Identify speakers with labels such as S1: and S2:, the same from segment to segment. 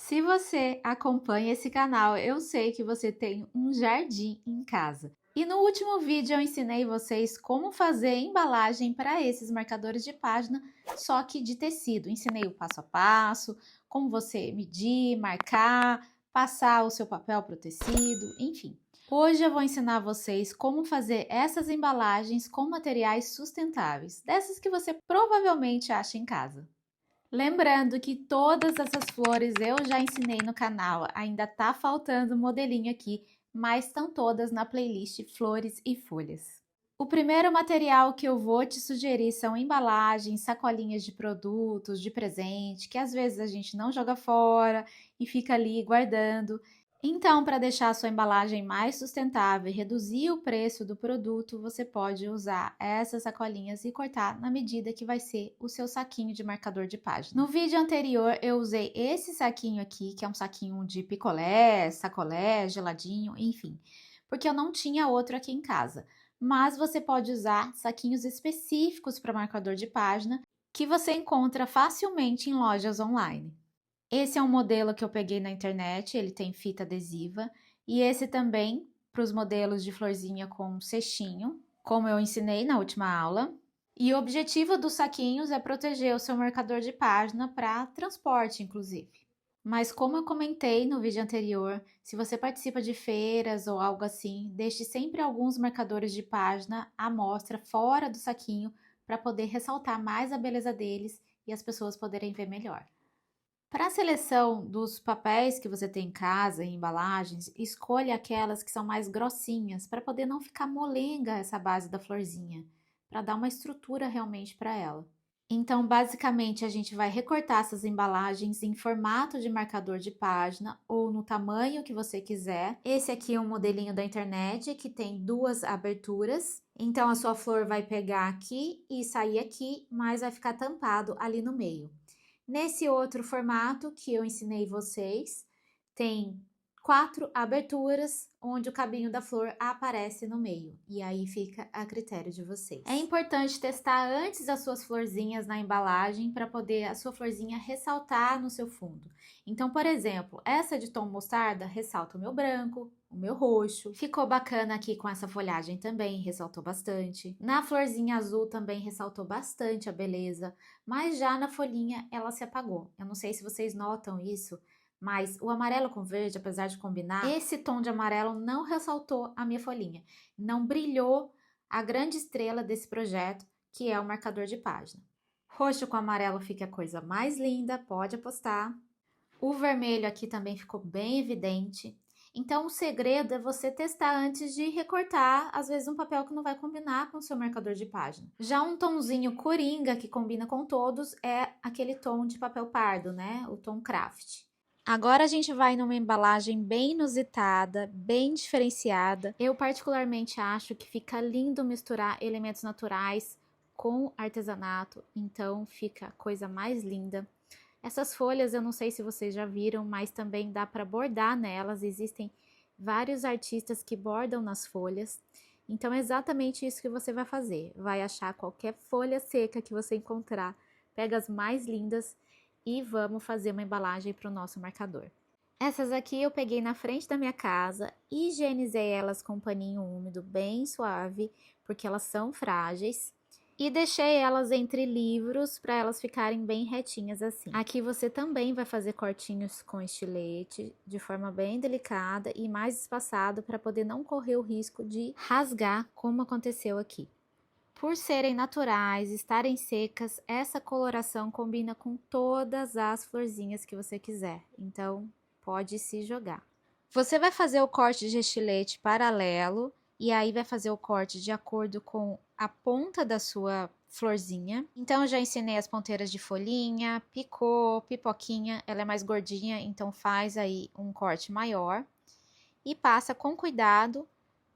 S1: Se você acompanha esse canal, eu sei que você tem um jardim em casa. E no último vídeo eu ensinei vocês como fazer embalagem para esses marcadores de página, só que de tecido. Ensinei o passo a passo, como você medir, marcar, passar o seu papel para o tecido, enfim. Hoje eu vou ensinar vocês como fazer essas embalagens com materiais sustentáveis, dessas que você provavelmente acha em casa. Lembrando que todas essas flores eu já ensinei no canal, ainda tá faltando um modelinho aqui, mas estão todas na playlist Flores e Folhas. O primeiro material que eu vou te sugerir são embalagens, sacolinhas de produtos, de presente, que às vezes a gente não joga fora e fica ali guardando. Então, para deixar a sua embalagem mais sustentável e reduzir o preço do produto, você pode usar essas sacolinhas e cortar na medida que vai ser o seu saquinho de marcador de página. No vídeo anterior, eu usei esse saquinho aqui, que é um saquinho de picolé, sacolé, geladinho, enfim, porque eu não tinha outro aqui em casa. Mas você pode usar saquinhos específicos para marcador de página, que você encontra facilmente em lojas online. Esse é um modelo que eu peguei na internet, ele tem fita adesiva, e esse também para os modelos de florzinha com cestinho, como eu ensinei na última aula. E o objetivo dos saquinhos é proteger o seu marcador de página para transporte, inclusive. Mas como eu comentei no vídeo anterior, se você participa de feiras ou algo assim, deixe sempre alguns marcadores de página à mostra fora do saquinho para poder ressaltar mais a beleza deles e as pessoas poderem ver melhor. Para a seleção dos papéis que você tem em casa e embalagens, escolha aquelas que são mais grossinhas, para poder não ficar molenga essa base da florzinha, para dar uma estrutura realmente para ela. Então, basicamente, a gente vai recortar essas embalagens em formato de marcador de página ou no tamanho que você quiser. Esse aqui é um modelinho da internet que tem duas aberturas. Então, a sua flor vai pegar aqui e sair aqui, mas vai ficar tampado ali no meio. Nesse outro formato que eu ensinei vocês, tem 4 aberturas onde o cabinho da flor aparece no meio, e aí fica a critério de vocês. É importante testar antes as suas florzinhas na embalagem para poder a sua florzinha ressaltar no seu fundo. Então, por exemplo, essa de tom mostarda ressalta o meu branco, o meu roxo. Ficou bacana aqui com essa folhagem também, ressaltou bastante. Na florzinha azul também ressaltou bastante a beleza, mas já na folhinha ela se apagou. Eu não sei se vocês notam isso, mas o amarelo com verde, apesar de combinar, esse tom de amarelo não ressaltou a minha folhinha. Não brilhou a grande estrela desse projeto, que é o marcador de página. Roxo com amarelo fica a coisa mais linda, pode apostar. O vermelho aqui também ficou bem evidente. Então, o segredo é você testar antes de recortar, às vezes, um papel que não vai combinar com o seu marcador de página. Já um tomzinho coringa, que combina com todos, é aquele tom de papel pardo, né? O tom craft. Agora a gente vai numa embalagem bem inusitada, bem diferenciada. Eu particularmente acho que fica lindo misturar elementos naturais com artesanato, então fica a coisa mais linda. Essas folhas eu não sei se vocês já viram, mas também dá para bordar nelas, existem vários artistas que bordam nas folhas. Então é exatamente isso que você vai fazer, vai achar qualquer folha seca que você encontrar, pega as mais lindas e vamos fazer uma embalagem para o nosso marcador. Essas aqui eu peguei na frente da minha casa, higienizei elas com um paninho úmido bem suave, porque elas são frágeis. E deixei elas entre livros para elas ficarem bem retinhas assim. Aqui você também vai fazer cortinhos com estilete, de forma bem delicada e mais espaçado para poder não correr o risco de rasgar, como aconteceu aqui. Por serem naturais, estarem secas, essa coloração combina com todas as florzinhas que você quiser, então pode se jogar. Você vai fazer o corte de estilete paralelo e aí vai fazer o corte de acordo com a ponta da sua florzinha. Então eu já ensinei as ponteiras de folhinha, picô, pipoquinha, ela é mais gordinha, então faz aí um corte maior e passa com cuidado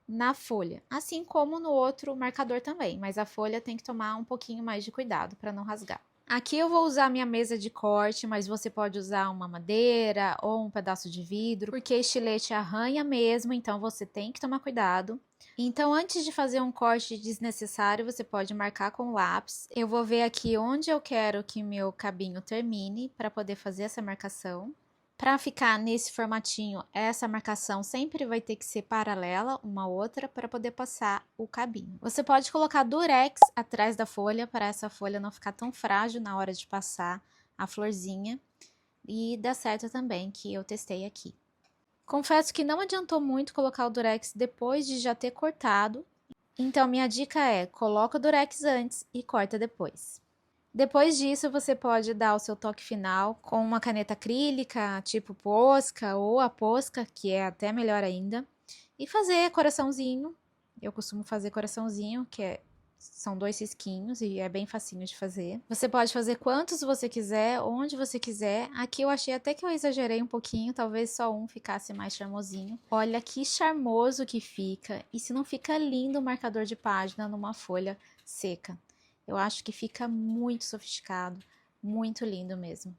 S1: na folha, assim como no outro marcador também, mas a folha tem que tomar um pouquinho mais de cuidado para não rasgar. Aqui eu vou usar minha mesa de corte, mas você pode usar uma madeira ou um pedaço de vidro, porque estilete arranha mesmo, então você tem que tomar cuidado. Então, antes de fazer um corte desnecessário, você pode marcar com lápis. Eu vou ver aqui onde eu quero que meu cabinho termine para poder fazer essa marcação. Para ficar nesse formatinho, essa marcação sempre vai ter que ser paralela uma outra para poder passar o cabinho. Você pode colocar durex atrás da folha para essa folha não ficar tão frágil na hora de passar a florzinha. E dá certo também, que eu testei aqui. Confesso que não adiantou muito colocar o durex depois de já ter cortado. Então, minha dica é, coloca o durex antes e corta depois. Depois disso, você pode dar o seu toque final com uma caneta acrílica, tipo Posca ou a Posca, que é até melhor ainda. E fazer coraçãozinho. Eu costumo fazer coraçãozinho, são 2 risquinhos e é bem facinho de fazer. Você pode fazer quantos você quiser, onde você quiser. Aqui eu achei até que eu exagerei um pouquinho, talvez só um ficasse mais charmosinho. Olha que charmoso que fica. E se não fica lindo o marcador de página numa folha seca? Eu acho que fica muito sofisticado, muito lindo mesmo.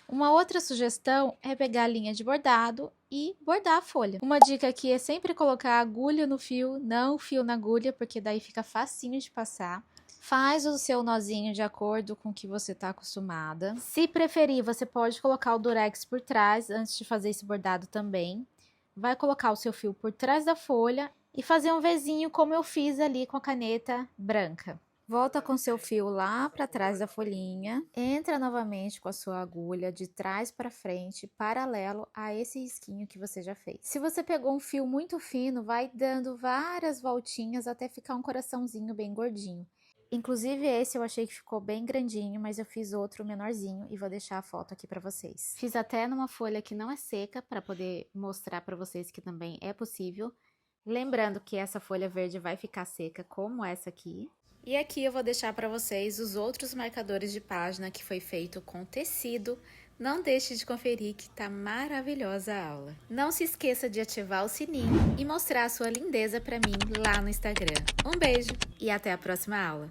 S1: Uma outra sugestão é pegar a linha de bordado e bordar a folha. Uma dica aqui é sempre colocar a agulha no fio, não o fio na agulha, porque daí fica facinho de passar. Faz o seu nozinho de acordo com o que você está acostumada. Se preferir, você pode colocar o durex por trás antes de fazer esse bordado também. Vai colocar o seu fio por trás da folha e fazer um Vzinho como eu fiz ali com a caneta branca. Volta com seu fio lá para trás da folhinha, entra novamente com a sua agulha de trás para frente, paralelo a esse risquinho que você já fez. Se você pegou um fio muito fino, vai dando várias voltinhas até ficar um coraçãozinho bem gordinho. Inclusive esse eu achei que ficou bem grandinho, mas eu fiz outro menorzinho e vou deixar a foto aqui para vocês. Fiz até numa folha que não é seca para poder mostrar para vocês que também é possível. Lembrando que essa folha verde vai ficar seca como essa aqui. E aqui eu vou deixar para vocês os outros marcadores de página que foi feito com tecido. Não deixe de conferir que tá maravilhosa a aula. Não se esqueça de ativar o sininho e mostrar a sua lindeza para mim lá no Instagram. Um beijo e até a próxima aula!